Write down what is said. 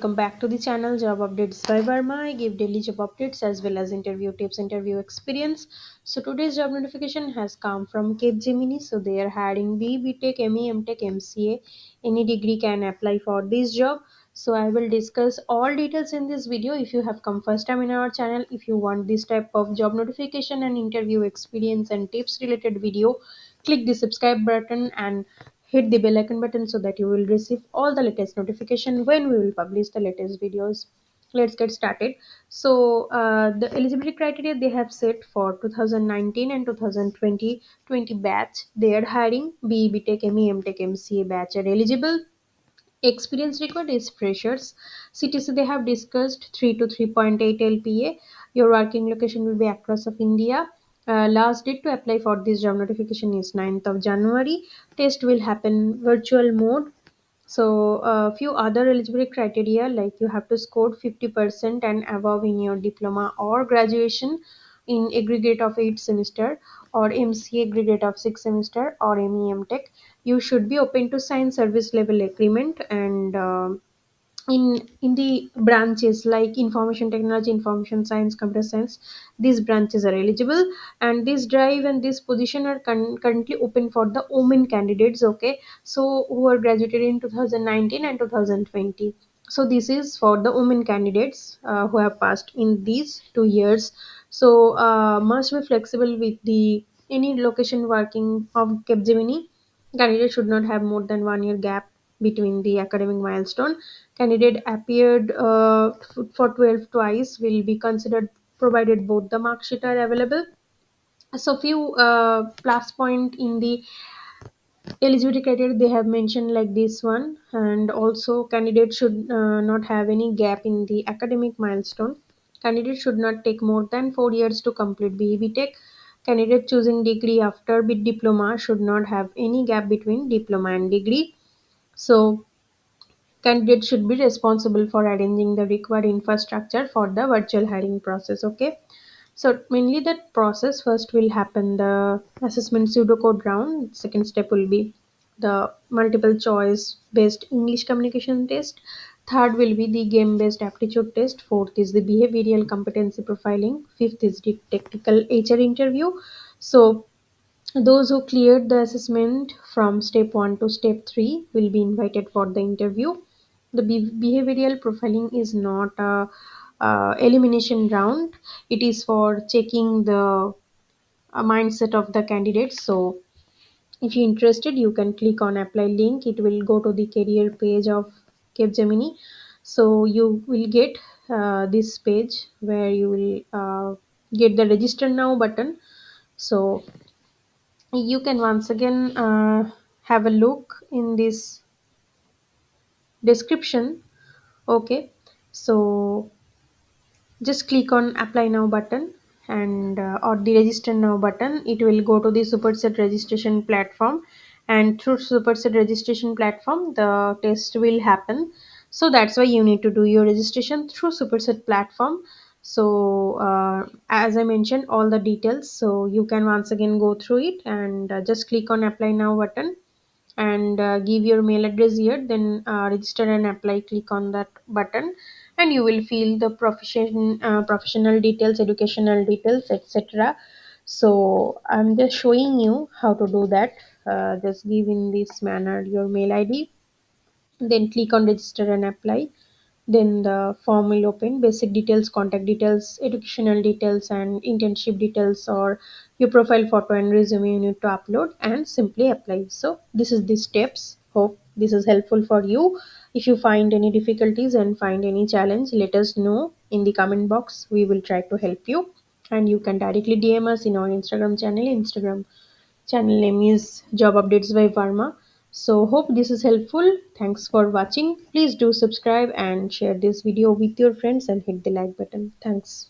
Welcome back to the channel Job Updates by Verma. I give daily job updates as well as interview tips, interview experience. So today's job notification has come from Capgemini. So they are hiring B Tech, ME, MTech, MCA. Any degree can apply for this job. So I will discuss all details in this video. If you have come first time in our channel, if you want this type of job notification and interview experience and tips related video, click the subscribe button and hit the bell icon button so that you will receive all the latest notification when we will publish the latest videos. Let's get started. So the eligibility criteria they have set for 2019 and 2020 batch, they are hiring BE Tech, ME, MTech, MCA batch are eligible. Experience required is freshers. CTC they have discussed 3 to 3.8 LPA. Your working location will be across of India. Last date to apply for this job notification is 9th of January. Test will happen virtual mode. So a few other eligibility criteria like you have to score 50% and above in your diploma or graduation in aggregate of 8 semester or MCA aggregate of 6 semester or MEM Tech. You should be open to sign service level agreement and in the branches like information technology, information science, computer science, these branches are eligible. And this drive and this position are currently open for the women candidates, okay, so who are graduated in 2019 and 2020. So this is for the women candidates who have passed in these 2 years. So must be flexible with the any location working of Capgemini. Candidate should not have more than 1 year gap between the academic milestone. Candidate appeared for 12 twice will be considered provided both the mark sheet are available. So few plus point in the eligibility criteria they have mentioned like this one. And also candidate should not have any gap in the academic milestone. Candidate should not take more than 4 years to complete BE Tech. Candidate choosing degree after diploma should not have any gap between diploma and degree. So candidate should be responsible for arranging the required infrastructure for the virtual hiring process, okay. So mainly that process first will happen the assessment pseudocode round. Second step will be the multiple choice based English communication test. Third will be the game based aptitude test. Fourth is the behavioral competency profiling. Fifth is the technical HR interview. So those who cleared the assessment from step 1 to step 3 will be invited for the interview. The behavioral profiling is not a elimination round. It is for checking the mindset of the candidate. So if you're interested, you can click on apply link. It will go to the career page of Capgemini. So you will get this page where you will get the register now button. So you can once again have a look in this description, okay. So just click on apply now button and or the register now button. It will go to the superset registration platform, and through superset registration platform the test will happen. So that's why you need to do your registration through superset platform. So as I mentioned all the details, so you can once again go through it and just click on apply now button and give your mail address here, then register and apply, click on that button, and you will fill the professional details, educational details, etc. So I'm just showing you how to do that. Just give in this manner your mail ID, then click on register and apply. Then the form will open. Basic details, contact details, educational details, and internship details, or your profile photo and resume you need to upload and simply apply. So this is the steps. Hope this is helpful for you. If you find any difficulties and find any challenge, let us know in the comment box. We will try to help you. And you can directly DM us in our Instagram channel. Instagram channel name is Job Updates by Varma. So hope this is helpful. Thanks for watching. Please do subscribe and share this video with your friends and hit the like button. Thanks.